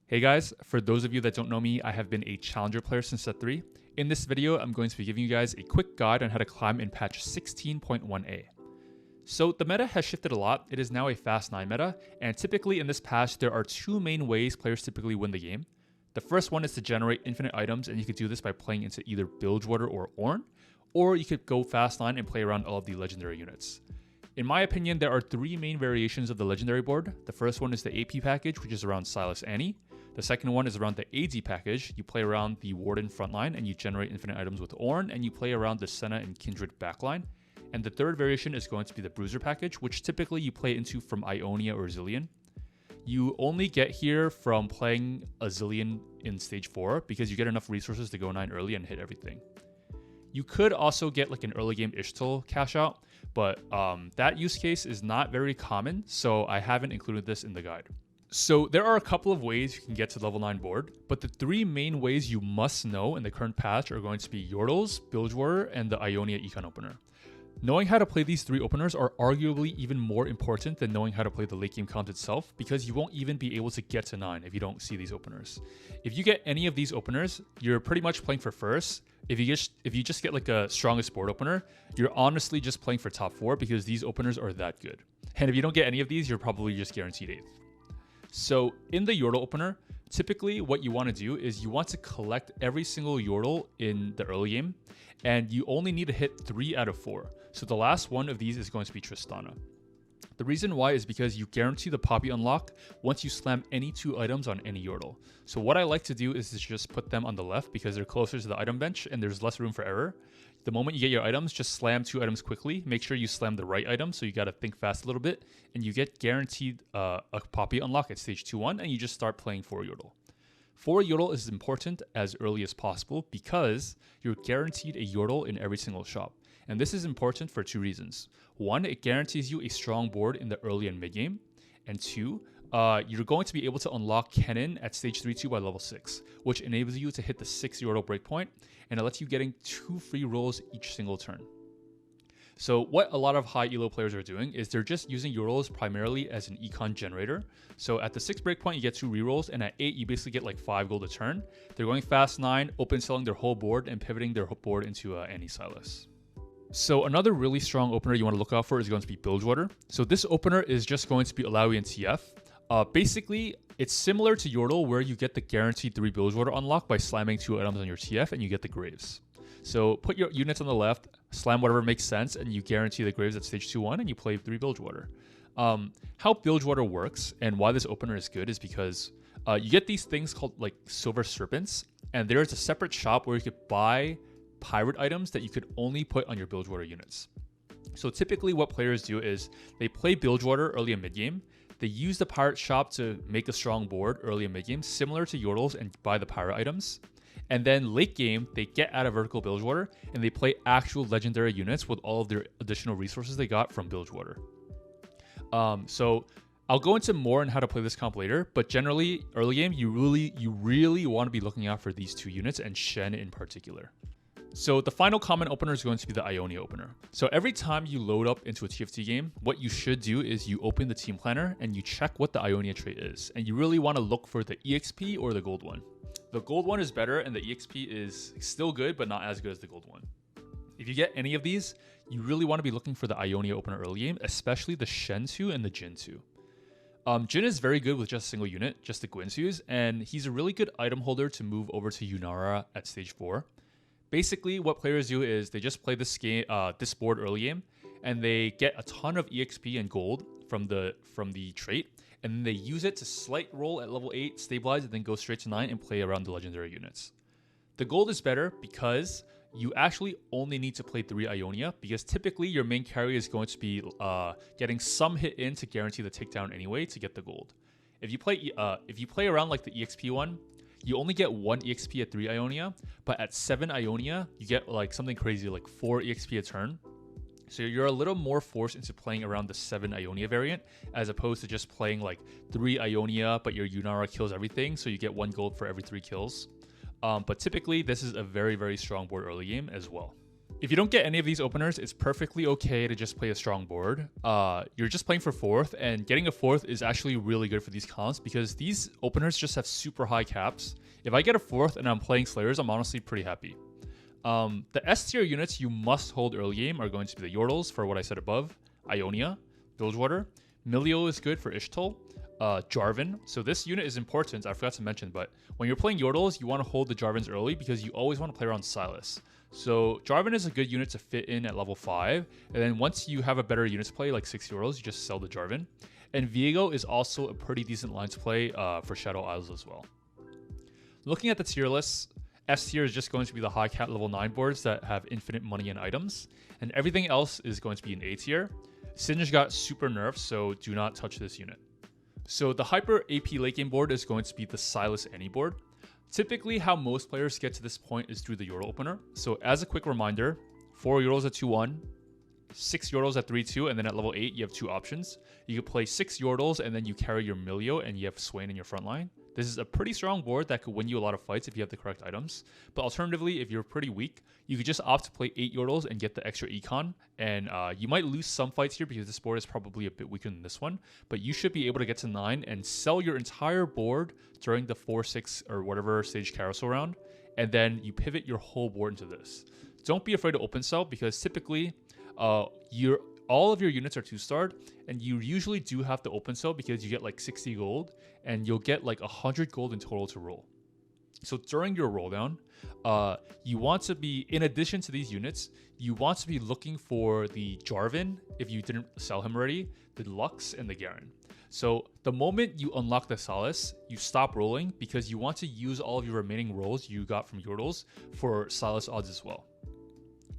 Hey guys, for those of you that don't know me, I have been a challenger player since set 3. In this video, I'm going to be giving you guys a quick guide on how to climb in patch 16.1a. So the meta has shifted a lot. It is now a fast 9 meta, and typically in this patch, there are two main ways players typically win the game. The first one is to generate infinite items, and you could do this by playing into either Bilgewater or Ornn, or you could go fast 9 and play around all of the legendary units. In my opinion, there are three main variations of the legendary board. The first one is the AP package, which is around Sylas Annie. The second one is around the AD package. You play around the Warden frontline and you generate infinite items with Ornn, and you play around the Sylas and Kindred backline. And the third variation is going to be the Bruiser package, which typically you play into from Ionia or Zilean. You only get here from playing a Zilean in stage 4 because you get enough resources to go 9 early and hit everything. You could also get like an early game Ishtal cash out, but that use case is not very common, so I haven't included this in the guide. So there are a couple of ways you can get to level 9 board, but the three main ways you must know in the current patch are going to be Yordles, Bilgewater, and the Ionia Econ opener. Knowing how to play these three openers are arguably even more important than knowing how to play the late game count itself, because you won't even be able to get to 9 if you don't see these openers. If you get any of these openers, you're pretty much playing for first. If you just get like a strongest board opener, you're honestly just playing for top 4 because these openers are that good. And if you don't get any of these, you're probably just guaranteed 8th. So in the Yordle opener, typically what you want to do is you want to collect every single Yordle in the early game, and you only need to hit 3 out of 4. So the last one of these is going to be Tristana. The reason why is because you guarantee the Poppy unlock once you slam any 2 items on any Yordle. So what I like to do is to just put them on the left because they're closer to the item bench and there's less room for error. The moment you get your items, just slam 2 items quickly. Make sure you slam the right item, so you got to think fast a little bit, and you get guaranteed a Poppy unlock at stage 2-1, and you just start playing 4 Yordle. 4 Yordle is important as early as possible because you're guaranteed a Yordle in every single shop. And this is important for 2 reasons. 1, it guarantees you a strong board in the early and mid game. And 2, you're going to be able to unlock Cannon at stage 3-2 by level 6, which enables you to hit the 6 Yordle breakpoint, and it lets you getting 2 free rolls each single turn. So what a lot of high elo players are doing is they're just using Yordles primarily as an econ generator. So at the 6 breakpoint, you get 2 rerolls, and at 8, you basically get like 5 gold a turn. They're going fast 9, open selling their whole board, and pivoting their board into Annie Sylas. So another really strong opener you want to look out for is going to be Bilgewater. So this opener is just going to be Alawi and TF. Basically, it's similar to Yordle where you get the guaranteed 3 Bilgewater unlock by slamming 2 items on your TF and you get the Graves. So put your units on the left, slam whatever makes sense, and you guarantee the Graves at stage 2-1 and you play 3 Bilgewater. How Bilgewater works and why this opener is good is because you get these things called like Silver Serpents, and there's a separate shop where you could buy pirate items that you could only put on your Bilgewater units. So typically what players do is they play Bilgewater early and mid game. They use the pirate shop to make a strong board early and mid game, similar to Yordles, and buy the pirate items. And then late game, they get out of vertical Bilgewater and they play actual legendary units with all of their additional resources they got from Bilgewater. So I'll go into more on how to play this comp later, but generally early game, you really want to be looking out for these 2 units and Shen in particular. So the final common opener is going to be the Ionia opener. So every time you load up into a TFT game, what you should do is you open the team planner and you check what the Ionia trait is. And you really want to look for the EXP or the gold one. The gold one is better and the EXP is still good, but not as good as the gold one. If you get any of these, you really want to be looking for the Ionia opener early game, especially the Shen 2 and the Jin 2. Jin is very good with just a single unit, just the Gwynsu's, and he's a really good item holder to move over to Yunara at stage 4. Basically, what players do is they just play this board early game, and they get a ton of EXP and gold from the trait, and then they use it to slight roll at level 8, stabilize, and then go straight to 9 and play around the legendary units. The gold is better because you actually only need to play 3 Ionia, because typically your main carry is going to be getting some hit in to guarantee the takedown anyway to get the gold. If you play around like the EXP one, you only get 1 EXP at 3 Ionia, but at 7 Ionia, you get like something crazy like 4 EXP a turn. So you're a little more forced into playing around the 7 Ionia variant, as opposed to just playing like 3 Ionia, but your Yunara kills everything, so you get 1 gold for every 3 kills. But typically, this is a very, very strong board early game as well. If you don't get any of these openers, it's perfectly okay to just play a strong board. You're just playing for 4th, and getting a 4th is actually really good for these comps because these openers just have super high caps. If I get a 4th and I'm playing Slayers, I'm honestly pretty happy. The S tier units you must hold early game are going to be the Yordles for what I said above, Ionia, Bilgewater, Milio is good for Ishtal, Jarvan. So this unit is important, I forgot to mention, but when you're playing Yordles, you want to hold the Jarvans early because you always want to play around Sylas. So Jarvan is a good unit to fit in at level 5, and then once you have a better unit to play, like 6 Yordles, you just sell the Jarvan. And Viego is also a pretty decent line to play for Shadow Isles as well. Looking at the tier list, S tier is just going to be the high cap level 9 boards that have infinite money and items, and everything else is going to be in A tier. Singe got super nerfed, so do not touch this unit. So the hyper AP late game board is going to be the Sylas Annie board. Typically, how most players get to this point is through the Yordle opener. So as a quick reminder, 4 Yordles at 2-1, 6 Yordles at 3-2, and then at level 8, you have 2 options. You can play 6 Yordles, and then you carry your Milio, and you have Swain in your front line. This is a pretty strong board that could win you a lot of fights if you have the correct items. But alternatively, if you're pretty weak, you could just opt to play 8 Yordles and get the extra econ. And you might lose some fights here because this board is probably a bit weaker than this one. But you should be able to get to 9 and sell your entire board during the 4, 6, or whatever stage carousel round. And then you pivot your whole board into this. Don't be afraid to open sell because typically all of your units are 2-starred, and you usually do have to open sell because you get like 60 gold, and you'll get like 100 gold in total to roll. So during your roll down, you want to be, in addition to these units, you want to be looking for the Jarvan, if you didn't sell him already, the Lux, and the Garen. So the moment you unlock the Sylas, you stop rolling because you want to use all of your remaining rolls you got from Yordles for Sylas odds as well.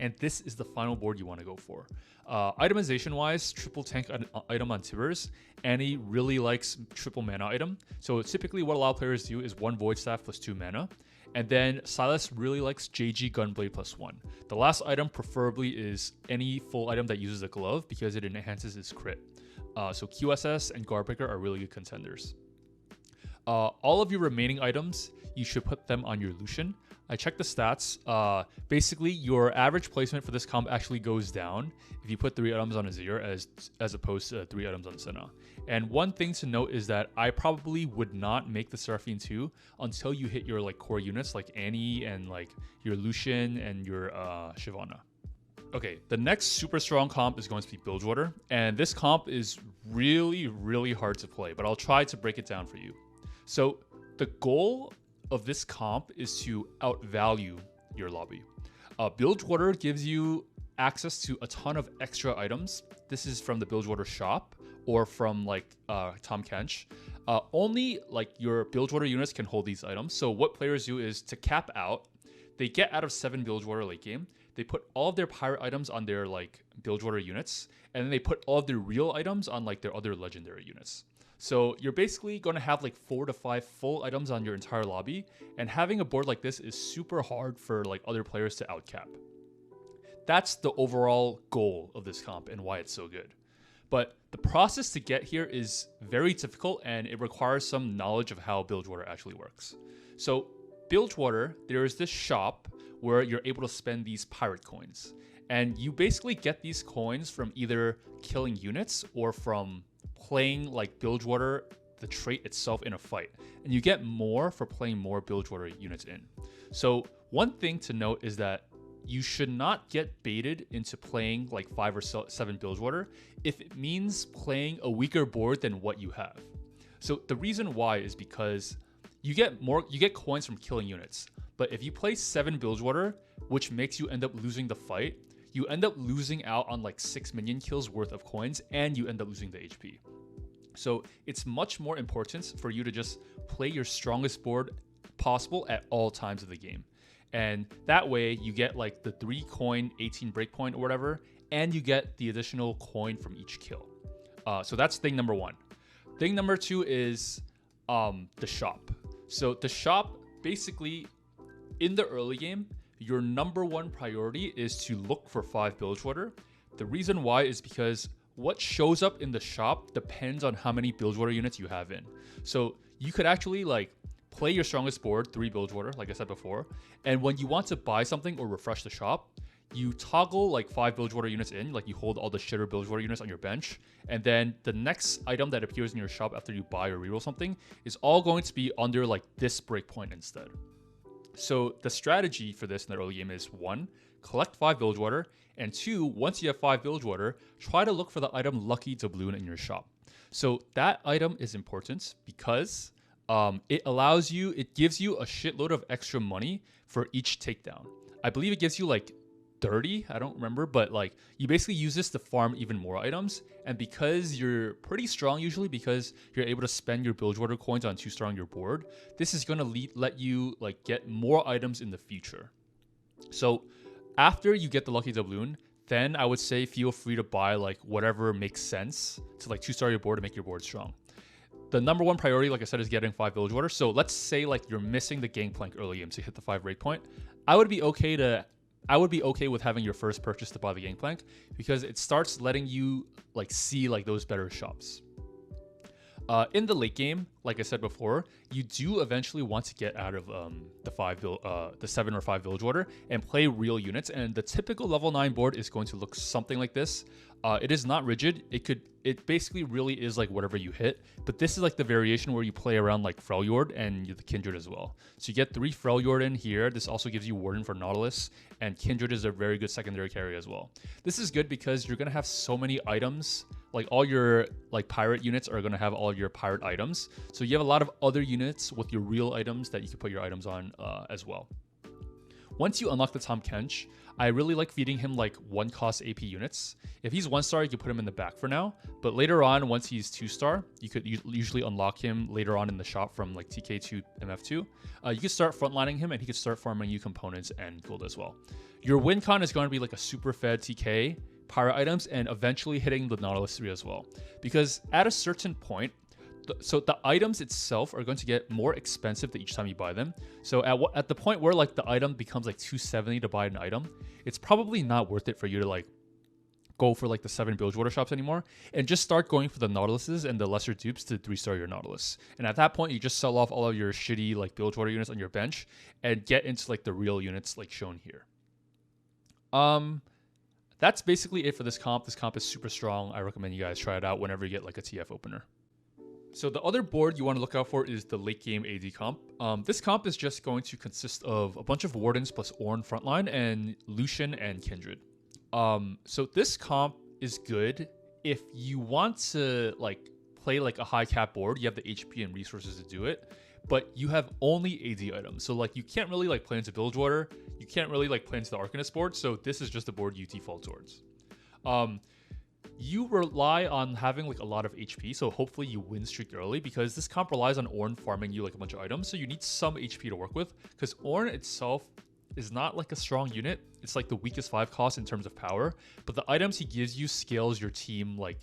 And this is the final board you want to go for. Itemization wise, triple tank item on Tibers. Annie really likes triple mana item. So typically what a lot of players do is 1 Void Staff plus 2 mana. And then Sylas really likes JG Gunblade plus 1. The last item preferably is any full item that uses a glove because it enhances its crit. So QSS and Guardbreaker are really good contenders. All of your remaining items, you should put them on your Lucian. I checked the stats. Basically, your average placement for this comp actually goes down if you put 3 items on Azir as opposed to 3 items on Senna. And one thing to note is that I probably would not make the Seraphine 2 until you hit your like core units like Annie and like your Lucian and your Shyvana. Okay, the next super strong comp is going to be Bilgewater, and this comp is really, really hard to play, but I'll try to break it down for you. So the goal of this comp is to outvalue your lobby. Bilgewater gives you access to a ton of extra items. This is from the Bilgewater shop or from like Tom Kench. Only like your Bilgewater units can hold these items. So what players do is to cap out, they get out of 7 Bilgewater late game. They put all of their pirate items on their like Bilgewater units, and then they put all of their real items on like their other legendary units. So you're basically going to have like 4 to 5 full items on your entire lobby, and having a board like this is super hard for like other players to outcap. That's the overall goal of this comp and why it's so good. But the process to get here is very difficult, and it requires some knowledge of how Bilgewater actually works. So Bilgewater, there is this shop where you're able to spend these pirate coins, and you basically get these coins from either killing units or from playing like Bilgewater, the trait itself, in a fight, and you get more for playing more Bilgewater units in. So one thing to note is that you should not get baited into playing like 5 or 7 Bilgewater if it means playing a weaker board than what you have. So the reason why is because you get coins from killing units, but if you play 7 Bilgewater, which makes you end up losing the fight, you end up losing out on like 6 minion kills worth of coins, and you end up losing the HP. So it's much more important for you to just play your strongest board possible at all times of the game. And that way you get like the 3 coin 18 breakpoint or whatever, and you get the additional coin from each kill. So that's thing number 1. Thing number 2 is the shop. So the shop, basically in the early game, your number 1 priority is to look for 5 Bilgewater. The reason why is because what shows up in the shop depends on how many Bilgewater units you have in. So you could actually like play your strongest board, 3 Bilgewater, like I said before, and when you want to buy something or refresh the shop, you toggle like 5 Bilgewater units in, like you hold all the shitter Bilgewater units on your bench, and then the next item that appears in your shop after you buy or reroll something is all going to be under like this breakpoint instead. So the strategy for this in the early game is 1, collect 5 Bilgewater, and 2, once you have 5 Bilgewater, try to look for the item Lucky Doubloon in your shop. So that item is important because it gives you a shitload of extra money for each takedown. I believe it gives you like 30, I don't remember, but like you basically use this to farm even more items. And because you're pretty strong usually, because you're able to spend your Bilgewater coins on 2-star on your board, this is going to let you like get more items in the future. So after you get the Lucky Doubloon, then I would say feel free to buy like whatever makes sense to like 2-star your board to make your board strong. The number one priority, like I said, is getting 5 Bilgewater. So let's say like you're missing the Gangplank early game to hit the 5 breakpoint. I would be okay with having your first purchase to buy the Gangplank because it starts letting you like see like those better shops. In the late game, like I said before, you do eventually want to get out of the 7 or 5 Bilgewater and play real units. And the typical level 9 board is going to look something like this. It is not rigid. It basically really is like whatever you hit. But this is like the variation where you play around like Freljord and the Kindred as well. So you get 3 Freljord in here. This also gives you Warden for Nautilus. And Kindred is a very good secondary carry as well. This is good because you're going to have so many items. Like all your like pirate units are going to have all your pirate items. So you have a lot of other units with your real items that you can put your items on as well. Once you unlock the Tahm Kench, I really like feeding him like 1 cost AP units. If he's 1-star, you can put him in the back for now. But later on, once he's 2-star, you could usually unlock him later on in the shop from like TK to MF2. You could start frontlining him and he could start farming you components and gold as well. Your win con is going to be like a super fed TK, pirate items, and eventually hitting the Nautilus 3 as well. Because at a certain point, so the items itself are going to get more expensive each time you buy them. So at the point where like the item becomes like 270 to buy an item, it's probably not worth it for you to like go for like the 7 Bilgewater shops anymore and just start going for the Nautiluses and the lesser dupes to 3-star your Nautilus. And at that point, you just sell off all of your shitty like Bilgewater units on your bench and get into like the real units like shown here. That's basically it for this comp. This comp is super strong. I recommend you guys try it out whenever you get like a TF opener. So the other board you want to look out for is the late game AD comp. This comp is just going to consist of a bunch of Wardens plus Ornn frontline and Lucian and Kindred. So this comp is good if you want to like play like a high cap board. You have the HP and resources to do it, but you have only AD items. So like you can't really like play into Bilgewater. You can't really like play into the Arcanist board. So this is just the board you default towards. You rely on having like a lot of HP, so hopefully you win streak early because this comp relies on Ornn farming you like a bunch of items, so you need some HP to work with because Ornn itself is not like a strong unit. It's like the weakest 5 cost in terms of power, but the items he gives you scales your team like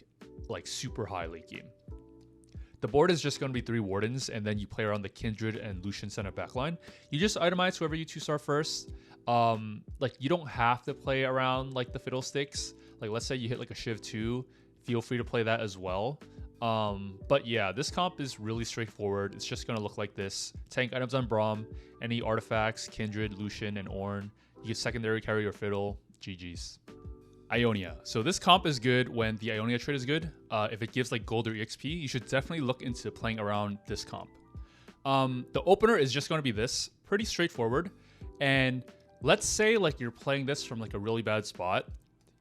super high late game. The board is just going to be 3 Wardens, and then you play around the Kindred and Lucian center backline. You just itemize whoever you 2-star first. Like you don't have to play around like the Fiddlesticks. Like let's say you hit like a Shiv 2, feel free to play that as well. But yeah, this comp is really straightforward. It's just going to look like this. Tank items on Braum, any artifacts, Kindred, Lucian, and Ornn. You get secondary carry your Fiddle, GG's. Ionia. So this comp is good when the Ionia trait is good. If it gives like gold or EXP, you should definitely look into playing around this comp. The opener is just going to be this, pretty straightforward. And let's say like you're playing this from like a really bad spot.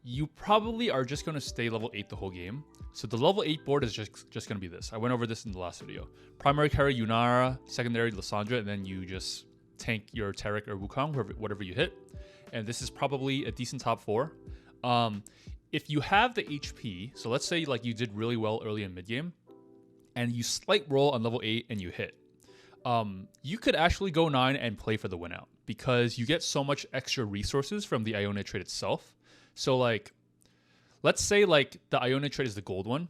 You probably are just going to stay level 8 the whole game. So the level 8 board is just going to be this. I went over this in the last video. Primary carry Yunara, secondary Lysandra, and then you just tank your Taric or Wukong, whatever you hit. And this is probably a decent top 4. If you have the HP, so let's say like you did really well early in mid game, and you slight roll on level 8 and you hit, you could actually go 9 and play for the win out because you get so much extra resources from the Ionia trait itself. So like, let's say like the Ionia trait is the gold one.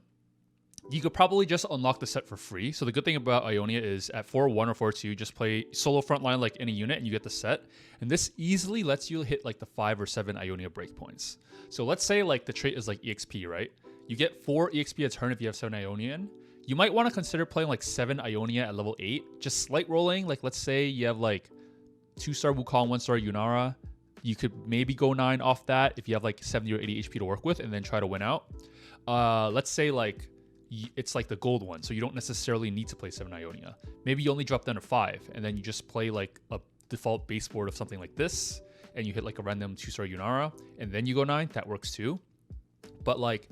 You could probably just unlock the set for free. So the good thing about Ionia is at 4-1 or 4-2, just play solo frontline like any unit and you get the set. And this easily lets you hit like the 5 or 7 Ionia breakpoints. So let's say like the trait is like EXP, right? You get 4 EXP a turn if you have 7 Ionia in. You might want to consider playing like 7 Ionia at level 8. Just slight rolling. Like let's say you have like 2-star Wukong, 1-star Yunara. You could maybe go 9 off that if you have like 70 or 80 HP to work with, and then try to win out. Let's say like it's like the gold one, so you don't necessarily need to play 7 Ionia. Maybe you only drop down to 5, and then you just play like a default base board of something like this, and you hit like a random 2-star Yunara, and then you go 9. That works too. But like,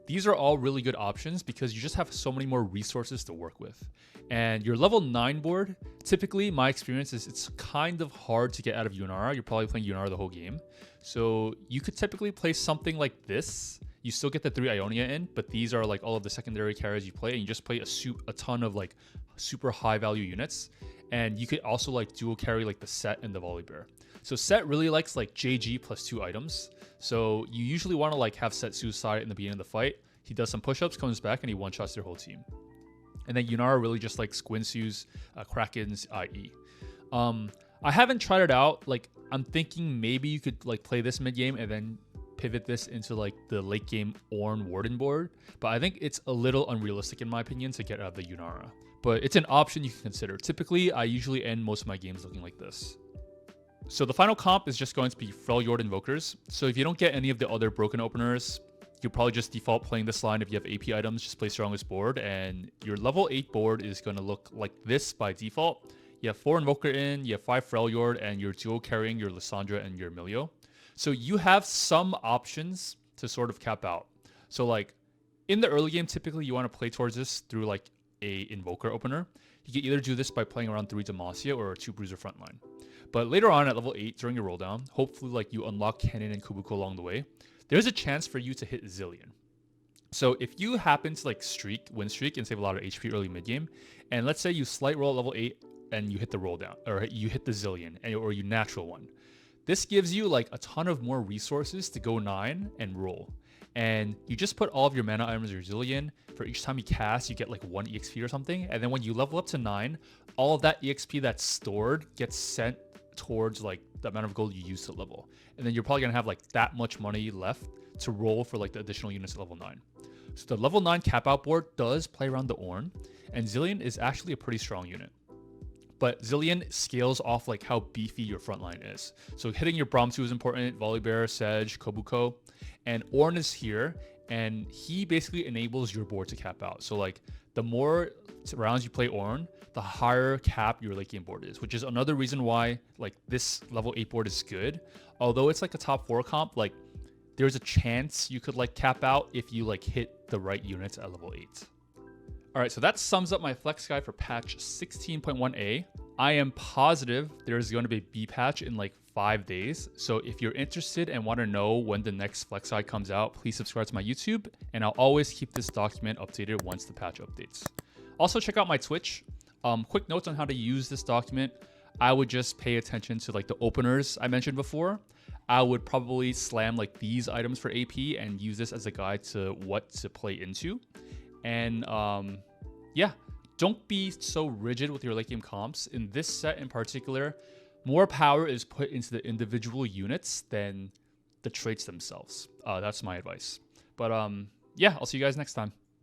these are all really good options because you just have so many more resources to work with. And your level 9 board, typically my experience is it's kind of hard to get out of Yunara. You're probably playing Yunara the whole game. So you could typically play something like this. You still get the 3 Ionia in, but these are like all of the secondary carries you play, and you just play a ton of like super high value units. And you could also like dual carry like the Set and the Volibear. So Set really likes like JG plus 2 items. So you usually want to like have Set suicide in the beginning of the fight. He does some push-ups, comes back, and he one-shots your whole team. And then Yunara really just likes Guinsoo's, Kraken's, IE. I haven't tried it out. Like, I'm thinking maybe you could like play this mid-game and then pivot this into like the late game Ornn Warden board. But I think it's a little unrealistic in my opinion to get out of the Yunara. But it's an option you can consider. Typically, I usually end most of my games looking like this. So the final comp is just going to be Freljord Invokers. So if you don't get any of the other broken openers, you'll probably just default playing this line. If you have AP items, just play strongest board, and your level 8 board is going to look like this by default. You have 4 Invoker in, you have 5 Freljord, and you're dual carrying your Lissandra and your Emilio. So you have some options to sort of cap out. So like in the early game, typically you want to play towards this through like a Invoker opener. You can either do this by playing around 3 Demacia or a 2 Bruiser frontline. But later on at level 8 during your roll down, hopefully like you unlock Kennen and Kubuko along the way, there's a chance for you to hit Zilean. So if you happen to like win streak and save a lot of HP early mid game, and let's say you slight roll at level 8 and you hit the roll down, or you hit the Zilean, or you natural one, this gives you like a ton of more resources to go 9 and roll. And you just put all of your mana items or Zilean. For each time you cast, you get like 1 EXP or something. And then when you level up to 9, all of that EXP that's stored gets sent towards like the amount of gold you use to level. And then you're probably gonna have like that much money left to roll for like the additional units at level 9. So the level 9 cap out board does play around the Ornn, and Zilean is actually a pretty strong unit. But Zilean scales off like how beefy your frontline is. So hitting your Brahmsu is important, Volibear, Sedge, Kobuko, and Ornn is here, and he basically enables your board to cap out. So like the more rounds you play Ornn, the higher cap your late game board is, which is another reason why like this level 8 board is good. Although it's like a top 4 comp, like there's a chance you could like cap out if you like hit the right units at level 8. All right, so that sums up my flex guide for patch 16.1a. I am positive there's going to be a B patch in like 5 days. So if you're interested and want to know when the next flex guide comes out, please subscribe to my YouTube, and I'll always keep this document updated once the patch updates. Also check out my Twitch. Quick notes on how to use this document. I would just pay attention to like the openers I mentioned before. I would probably slam like these items for AP and use this as a guide to what to play into. And yeah, don't be so rigid with your late game comps. In this set in particular, more power is put into the individual units than the traits themselves. That's my advice. But yeah, I'll see you guys next time.